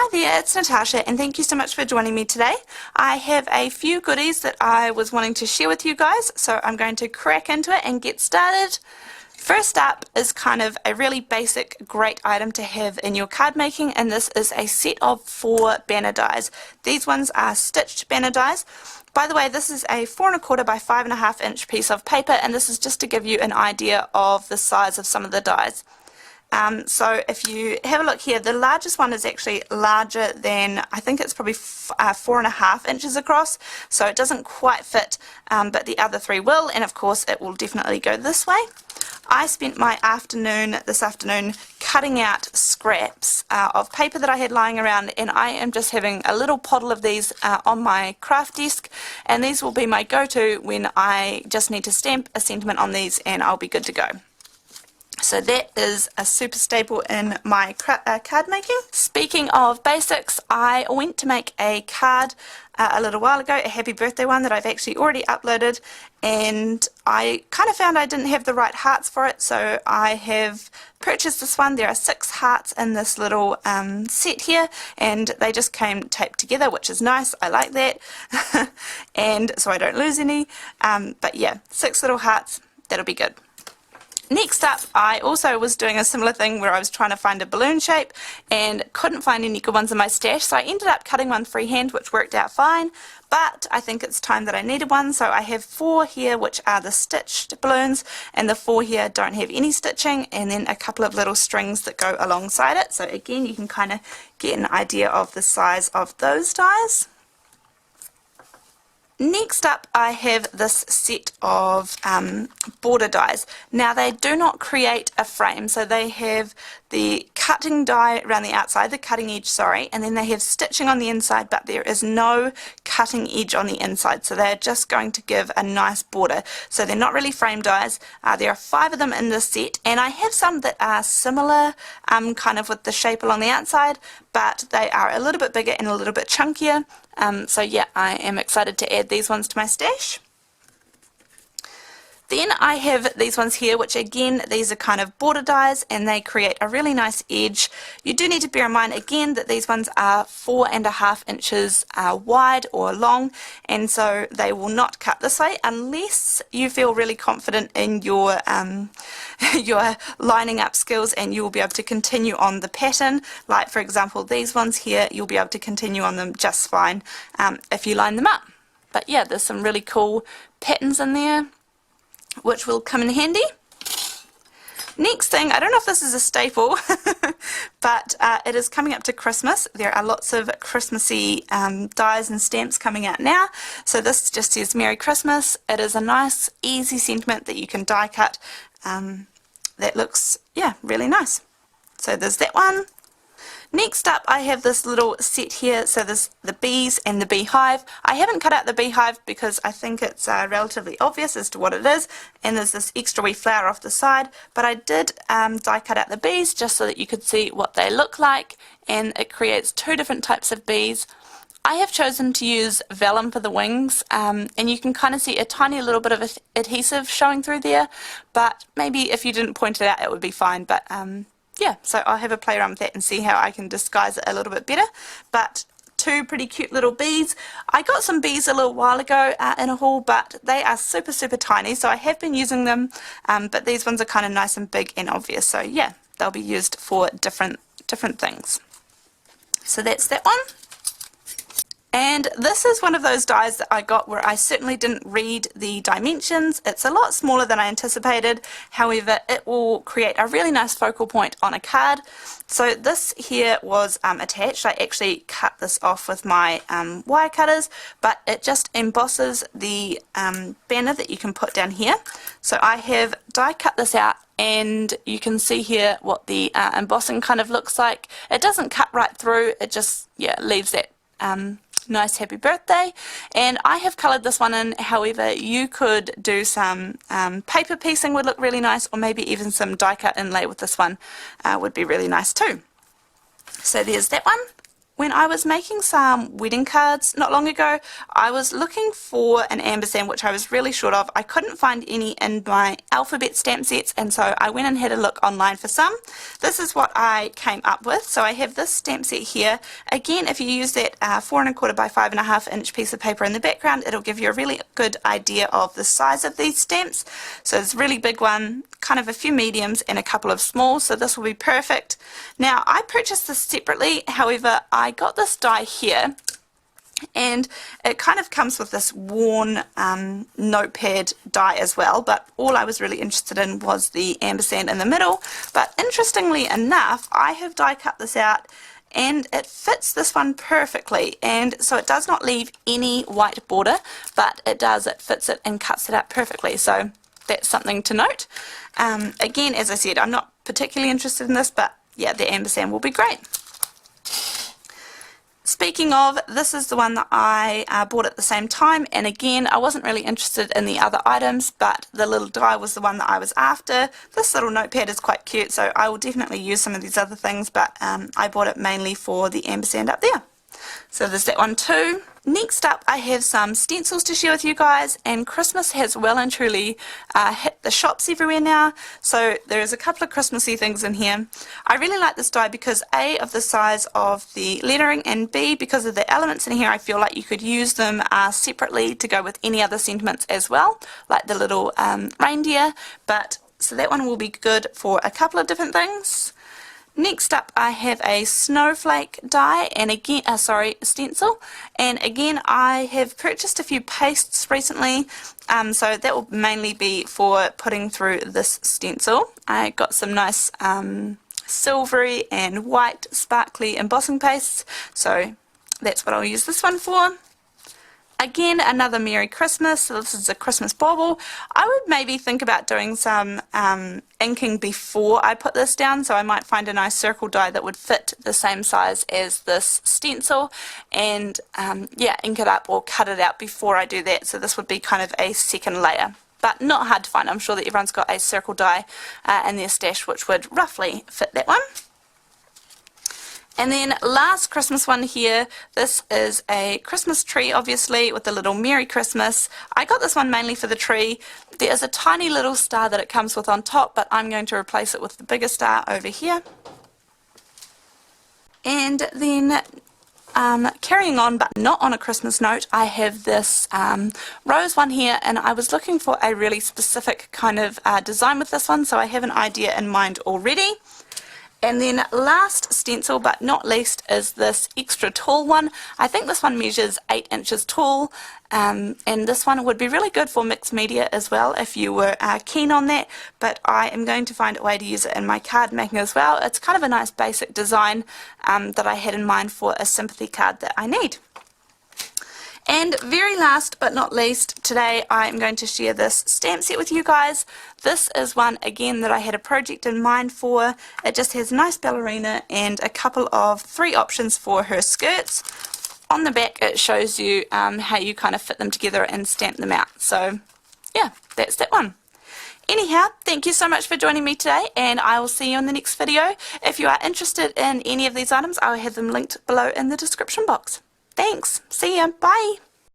Hi there, it's Natasha and thank you so much for joining me today. I have a few goodies that I was wanting to share with you guys, so I'm going to crack into it and get started. First up is kind of a really basic, great item to have in your card making, and this is a set of 4 banner dies. These ones are stitched banner dies. By the way, this is a 4 1/4 by 5 1/2 inch piece of paper, and this is just to give you an idea of the size of some of the dies. So if you have a look here, the largest one is actually larger than, I think it's probably 4 1/2 inches across, so it doesn't quite fit, but the other 3 will, and of course it will definitely go this way. I spent my this afternoon cutting out scraps of paper that I had lying around, and I am just having a little pottle of these on my craft desk, and these will be my go-to when I just need to stamp a sentiment on these and I'll be good to go. So that is a super staple in my card making. Speaking of basics, I went to make a card a little while ago, a happy birthday one that I've actually already uploaded, and I kind of found I didn't have the right hearts for it, so I have purchased this one. There are 6 hearts in this little set here, and they just came taped together, which is nice. I like that, and so I don't lose any, but yeah, 6 little hearts, that'll be good. Next up, I also was doing a similar thing where I was trying to find a balloon shape and couldn't find any good ones in my stash, so I ended up cutting one freehand, which worked out fine, but I think it's time that I needed one, so I have 4 here which are the stitched balloons, and the 4 here don't have any stitching, and then a couple of little strings that go alongside it, so again you can kind of get an idea of the size of those dies. Next up, I have this set of border dies. Now they do not create a frame, so they have the cutting die around the outside, the cutting edge, sorry, and then they have stitching on the inside, but there is no cutting edge on the inside, so they're just going to give a nice border. So they're not really frame dies. There are 5 of them in this set, and I have some that are similar, kind of with the shape along the outside, but they are a little bit bigger and a little bit chunkier. So yeah, I am excited to add these ones to my stash. Then I have these ones here, which again, these are kind of border dies and they create a really nice edge. You do need to bear in mind again that these ones are 4 1/2 inches wide or long, and so they will not cut this way unless you feel really confident in your your lining up skills, and you will be able to continue on the pattern. Like for example, these ones here, you'll be able to continue on them just fine if you line them up. But yeah, there's some really cool patterns in there which will come in handy. Next thing, I don't know if this is a staple, but it is coming up to Christmas. There are lots of Christmassy dies and stamps coming out now. So this just says Merry Christmas. It is a nice, easy sentiment that you can die cut. That looks, yeah, really nice. So there's that one. Next up, I have this little set here, so there's the bees and the beehive. I haven't cut out the beehive because I think it's relatively obvious as to what it is, and there's this extra wee flower off the side, but I did die cut out the bees just so that you could see what they look like, and it creates 2 different types of bees. I have chosen to use vellum for the wings, and you can kind of see a tiny little bit of adhesive showing through there, but maybe if you didn't point it out it would be fine, but yeah, so I'll have a play around with that and see how I can disguise it a little bit better. But 2 pretty cute little bees. I got some bees a little while ago in a haul, but they are super, super tiny, so I have been using them, but these ones are kind of nice and big and obvious, so yeah, they'll be used for different things. So that's that one. And this is one of those dies that I got where I certainly didn't read the dimensions. It's a lot smaller than I anticipated, however it will create a really nice focal point on a card. So this here was attached. I actually cut this off with my wire cutters, but it just embosses the banner that you can put down here. So I have die cut this out, and you can see here what the embossing kind of looks like. It doesn't cut right through, it just, yeah, leaves that nice happy birthday, and I have coloured this one in. However, you could do some paper piecing, would look really nice, or maybe even some die cut inlay with this one would be really nice too. So there's that one, when I was making some wedding cards not long ago, I was looking for an ampersand which I was really short of. I couldn't find any in my alphabet stamp sets, and so I went and had a look online for some. This is what I came up with. So I have this stamp set here. Again, if you use that 4 1/4 by 5 1/2 inch piece of paper in the background, it'll give you a really good idea of the size of these stamps. So it's a really big one, kind of a few mediums and a couple of smalls, so this will be perfect. Now, I purchased this separately, however I got this die here, and it kind of comes with this worn notepad die as well, but all I was really interested in was the ampersand in the middle. But interestingly enough, I have die cut this out and it fits this one perfectly, and so it does not leave any white border, but it fits it and cuts it out perfectly, so that's something to note. Again, as I said, I'm not particularly interested in this, but yeah, the ampersand will be great. Speaking of, this is the one that I bought at the same time, and again, I wasn't really interested in the other items, but the little die was the one that I was after. This little notepad is quite cute, so I will definitely use some of these other things, but I bought it mainly for the ampersand up there. So there's that one too. Next up, I have some stencils to share with you guys, and Christmas has well and truly hit the shops everywhere now, so there's a couple of Christmassy things in here. I really like this die because A, of the size of the lettering, and B, because of the elements in here. I feel like you could use them separately to go with any other sentiments as well, like the little reindeer, but so that one will be good for a couple of different things. Next up, I have a snowflake die, and again, stencil, and again I have purchased a few pastes recently, so that will mainly be for putting through this stencil. I got some nice silvery and white sparkly embossing pastes, so that's what I'll use this one for. Again, another Merry Christmas. So this is a Christmas bauble. I would maybe think about doing some inking before I put this down, so I might find a nice circle die that would fit the same size as this stencil, and yeah, ink it up or cut it out before I do that. So this would be kind of a second layer, but not hard to find. I'm sure that everyone's got a circle die in their stash which would roughly fit that one. And then last Christmas one here, this is a Christmas tree, obviously, with a little Merry Christmas. I got this one mainly for the tree. There is a tiny little star that it comes with on top, but I'm going to replace it with the bigger star over here. And then carrying on, but not on a Christmas note, I have this rose one here, and I was looking for a really specific kind of design with this one, so I have an idea in mind already. And then last stencil but not least is this extra tall one. I think this one measures 8 inches tall, and this one would be really good for mixed media as well if you were keen on that, but I am going to find a way to use it in my card making as well. It's kind of a nice basic design that I had in mind for a sympathy card that I need. And very last but not least, today I am going to share this stamp set with you guys. This is one, again, that I had a project in mind for. It just has a nice ballerina and a couple of 3 options for her skirts. On the back it shows you how you kind of fit them together and stamp them out. So yeah, that's that one. Anyhow, thank you so much for joining me today, and I will see you in the next video. If you are interested in any of these items, I will have them linked below in the description box. Thanks. See ya. Bye.